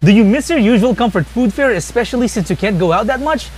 Do you miss your usual comfort food fare, especially since you can't go out that much?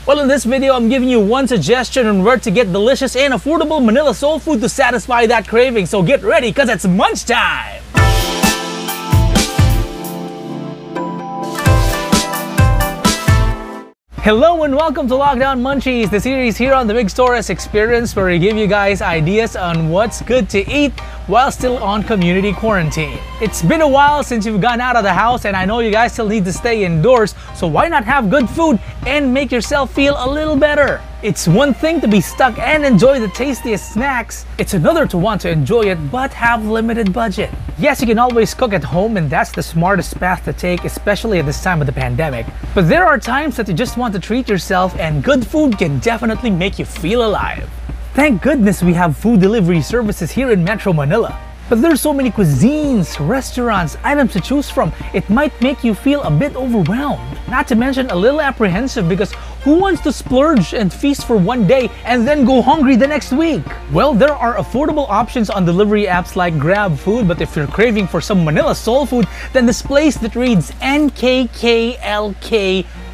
Well, in this video, I'm giving you one suggestion on where to get delicious and affordable Manila soul food to satisfy that craving. So get ready, cause it's munch time! Hello and welcome to Lockdown Munchies, the series here on the Big Stories Experience where we give you guys ideas on what's good to eat while still on community quarantine. It's been a while since you've gone out of the house and I know you guys still need to stay indoors, so why not have good food and make yourself feel a little better? It's one thing to be stuck and enjoy the tastiest snacks. It's another to want to enjoy it but have limited budget. Yes, you can always cook at home and that's the smartest path to take, especially at this time of the pandemic. But there are times that you just want to treat yourself and good food can definitely make you feel alive. Thank goodness we have food delivery services here in Metro Manila. But there's so many cuisines, restaurants, items to choose from, it might make you feel a bit overwhelmed. Not to mention a little apprehensive because who wants to splurge and feast for one day and then go hungry the next week? Well, there are affordable options on delivery apps like Grab Food, but if you're craving for some Manila soul food, then this place that reads NKKLK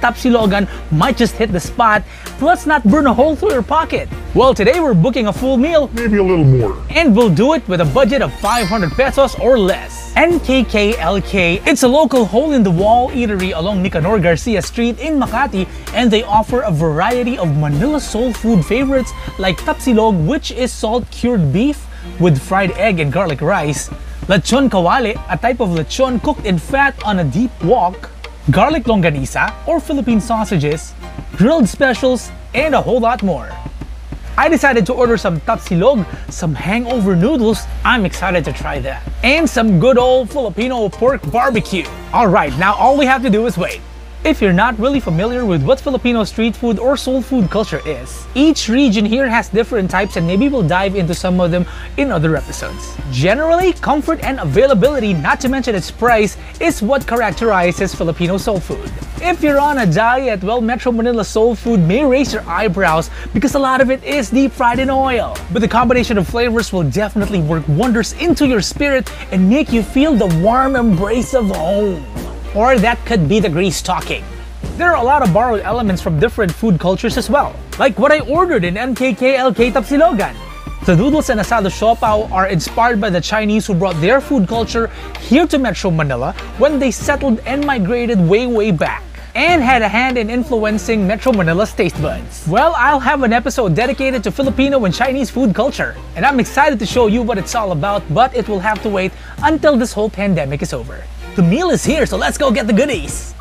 Tapsilogan might just hit the spot. Let's not burn a hole through your pocket. Well, today we're booking a full meal, maybe a little more, and we'll do it with a budget of 500 pesos or less. NKKLK, it's a local hole-in-the-wall eatery along Nicanor Garcia Street in Makati, and they offer a variety of Manila soul food favorites like Tapsilog, which is salt-cured beef with fried egg and garlic rice, lechon kawale, a type of lechon cooked in fat on a deep wok, garlic longanisa or Philippine sausages, grilled specials, and a whole lot more. I decided to order some Tapsilog, some Hangover Noodles, I'm excited to try that, and some good old Filipino pork barbecue. Alright, now all we have to do is wait. If you're not really familiar with what Filipino street food or soul food culture is, each region here has different types and maybe we'll dive into some of them in other episodes. Generally, comfort and availability, not to mention its price, is what characterizes Filipino soul food. If you're on a diet, well, Metro Manila soul food may raise your eyebrows because a lot of it is deep fried in oil. But the combination of flavors will definitely work wonders into your spirit and make you feel the warm embrace of home. Or that could be the grease talking. There are a lot of borrowed elements from different food cultures as well, like what I ordered in NKKLK Tapsilogan. The noodles and Asado Siopao are inspired by the Chinese who brought their food culture here to Metro Manila when they settled and migrated way back, and had a hand in influencing Metro Manila's taste buds. Well, I'll have an episode dedicated to Filipino and Chinese food culture, and I'm excited to show you what it's all about, but it will have to wait until this whole pandemic is over. The meal is here, so let's go get the goodies!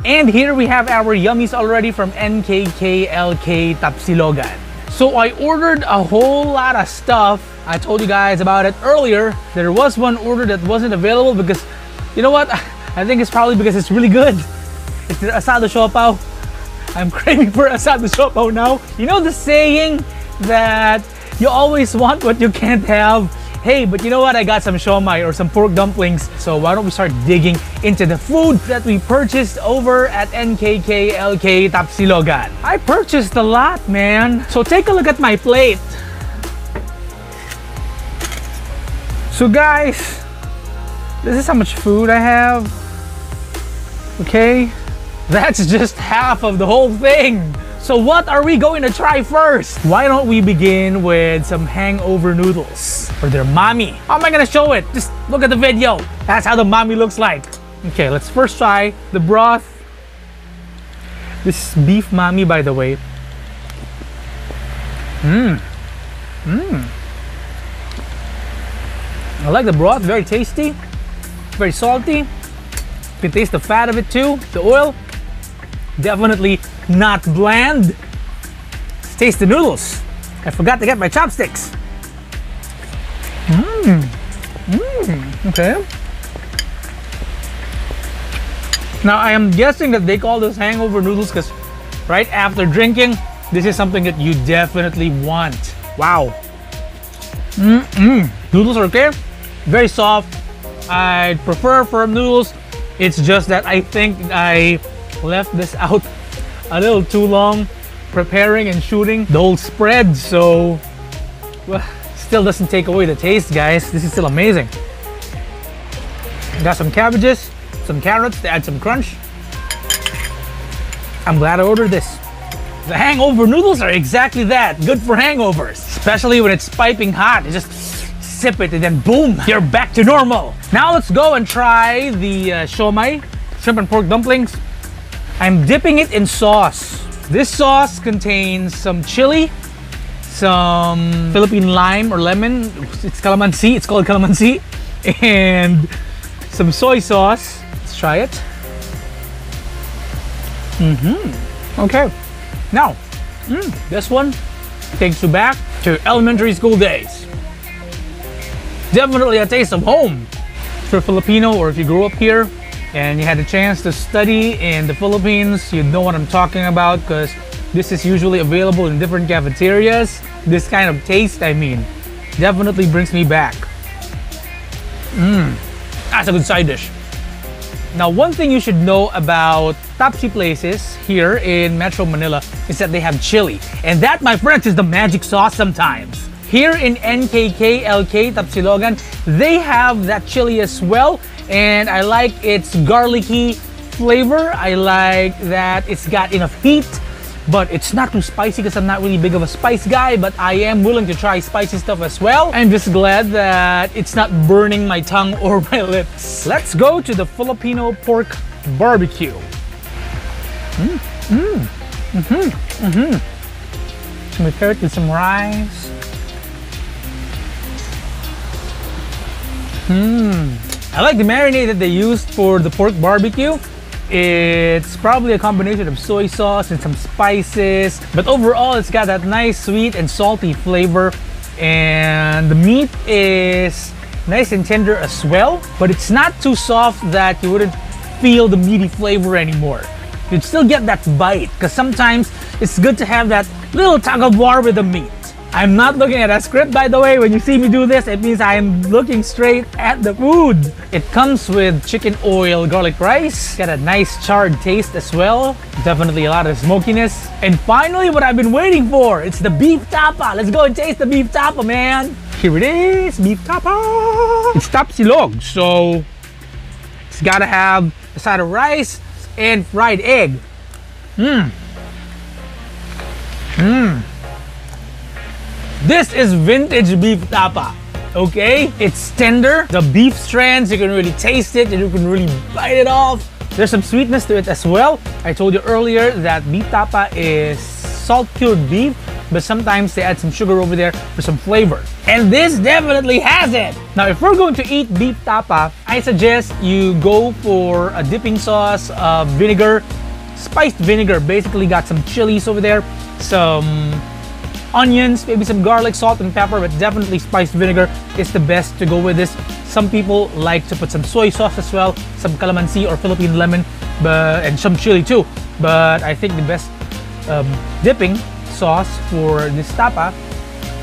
And here we have our yummies already from NKKLK Tapsilogan. So I ordered a whole lot of stuff. I told you guys about it earlier. There was one order that wasn't available because, you know what? I think it's probably because it's really good. It's the Asado Siopao. I'm craving for Asado Siopao now. You know the saying that you always want what you can't have? Hey, but you know what? I got some siomai or some pork dumplings. So why don't we start digging into the food that we purchased over at NKKLK Tapsilogan. I purchased a lot, man. So take a look at my plate. So guys, this is how much food I have. Okay? That's just half of the whole thing. So what are we going to try first? Why don't we begin with some Hangover Noodles or their Mami? How am I gonna show it? Just look at the video. That's how the Mami looks like. Okay, let's first try the broth. This is beef Mami, by the way. I like the broth, very tasty, very salty. You can taste the fat of it too, the oil. Definitely not bland. Let's taste the noodles. I forgot to get my chopsticks. Okay. Now I am guessing that they call this Hangover Noodles because right after drinking, this is something that you definitely want. Wow. Noodles are okay. Very soft. I prefer firm noodles. It's just that I think I left this out a little too long preparing and shooting the whole spread, so well, still doesn't take away the taste, guys. This is still amazing. Got some cabbages, some carrots to add some crunch. I'm glad I ordered this. The hangover noodles are exactly that. Good for hangovers. Especially when it's piping hot. You just sip it and then boom, you're back to normal. Now let's go and try the siomai, shrimp and pork dumplings. I'm dipping it in sauce. This sauce contains some chili, some Philippine lime or lemon. It's calamansi. It's called calamansi. And some soy sauce. Let's try it. Okay. Now, this one takes you back to elementary school days. Definitely a taste of home. If you're Filipino or if you grew up here and you had a chance to study in the Philippines, you know what I'm talking about because this is usually available in different cafeterias. This kind of taste, I mean, definitely brings me back. That's a good side dish. Now, one thing you should know about Tapsi places here in Metro Manila is that they have chili. And that, my friends, is the magic sauce sometimes. Here in NKKLK Tapsilogan, they have that chili as well. And I like its garlicky flavor. I like that it's got enough heat, but it's not too spicy because I'm not really big of a spice guy, but I am willing to try spicy stuff as well. I'm just glad that it's not burning my tongue or my lips. Let's go to the Filipino pork barbecue. We pair it with some rice. I like the marinade that they used for the pork barbecue. It's probably a combination of soy sauce and some spices, but overall it's got that nice sweet and salty flavor, and the meat is nice and tender as well, but it's not too soft that you wouldn't feel the meaty flavor anymore. You'd still get that bite because sometimes it's good to have that little tug of war with the meat. I'm not looking at a script, by the way. When you see me do this, it means I'm looking straight at the food. It comes with chicken oil garlic rice. Got a nice charred taste as well. Definitely a lot of smokiness. And finally, what I've been waiting for, it's the beef tapa. Let's go and taste the beef tapa, man. Here it is, beef tapa. It's Tapsilog, so it's gotta have a side of rice and fried egg. This is vintage beef tapa, okay? It's tender. The beef strands, you can really taste it and you can really bite it off. There's some sweetness to it as well. I told you earlier that beef tapa is salt-cured beef, but sometimes they add some sugar over there for some flavor. And this definitely has it. Now, if we're going to eat beef tapa, I suggest you go for a dipping sauce of vinegar, spiced vinegar. Basically got some chilies over there, some onions, maybe some garlic, salt, and pepper, but definitely spiced vinegar is the best to go with this. Some people like to put some soy sauce as well, some calamansi or Philippine lemon, and some chili too. But I think the best dipping sauce for this tapa,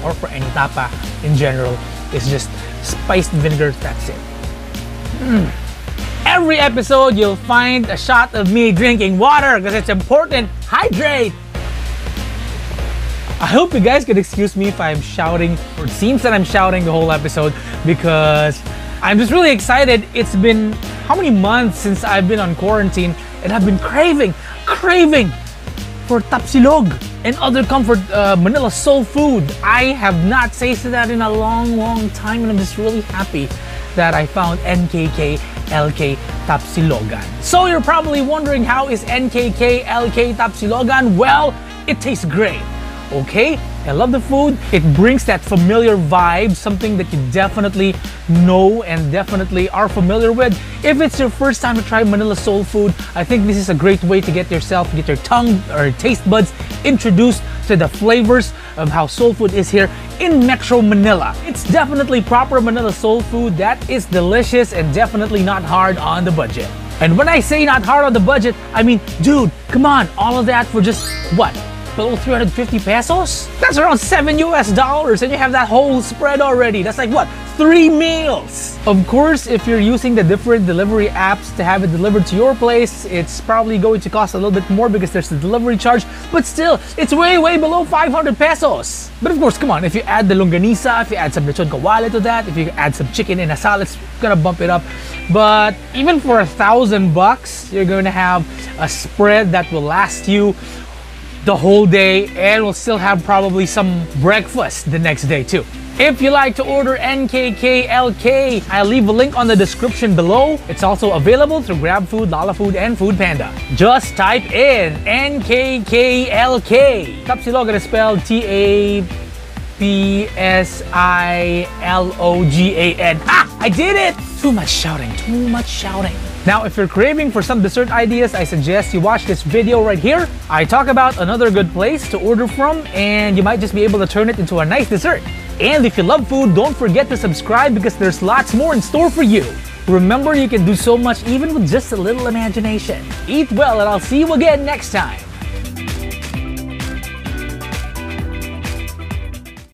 or for any tapa in general, is just spiced vinegar. That's it. Every episode, you'll find a shot of me drinking water because it's important. Hydrate! I hope you guys could excuse me if I'm shouting, or it seems that I'm shouting the whole episode, because I'm just really excited. It's been how many months since I've been on quarantine, and I've been craving for Tapsilog and other comfort Manila soul food. I have not tasted that in a long time, and I'm just really happy that I found NKKLK Tapsilogan. So you're probably wondering, how is NKKLK Tapsilogan? Well, it tastes great. Okay, I love the food. It brings that familiar vibe, something that you definitely know and definitely are familiar with. If it's your first time to try Manila soul food, I think this is a great way to get your tongue or taste buds introduced to the flavors of how soul food is here in Metro Manila. It's definitely proper Manila soul food that is delicious and definitely not hard on the budget. And when I say not hard on the budget, I mean, dude, come on, all of that for just what? below 350 pesos? That's around $7 and you have that whole spread already. That's like what? 3 meals! Of course, if you're using the different delivery apps to have it delivered to your place, it's probably going to cost a little bit more because there's the delivery charge, but still, it's way below 500 pesos. But of course, come on, if you add the longanisa, if you add some lechon kawale to that, if you add some chicken in a salad, it's gonna bump it up. But even for $1,000, you're gonna have a spread that will last you the whole day and will still have probably some breakfast the next day too. If you like to order NKKLK, I'll leave a link on the description below. It's also available through GrabFood, LalaFood, and Foodpanda. Just type in NKKLK. Tapsilogan is spelled Tapsilogan. Ah! I did it! Too much shouting, too much shouting. Now, if you're craving for some dessert ideas, I suggest you watch this video right here. I talk about another good place to order from, and you might just be able to turn it into a nice dessert. And if you love food, don't forget to subscribe because there's lots more in store for you. Remember, you can do so much even with just a little imagination. Eat well, and I'll see you again next time.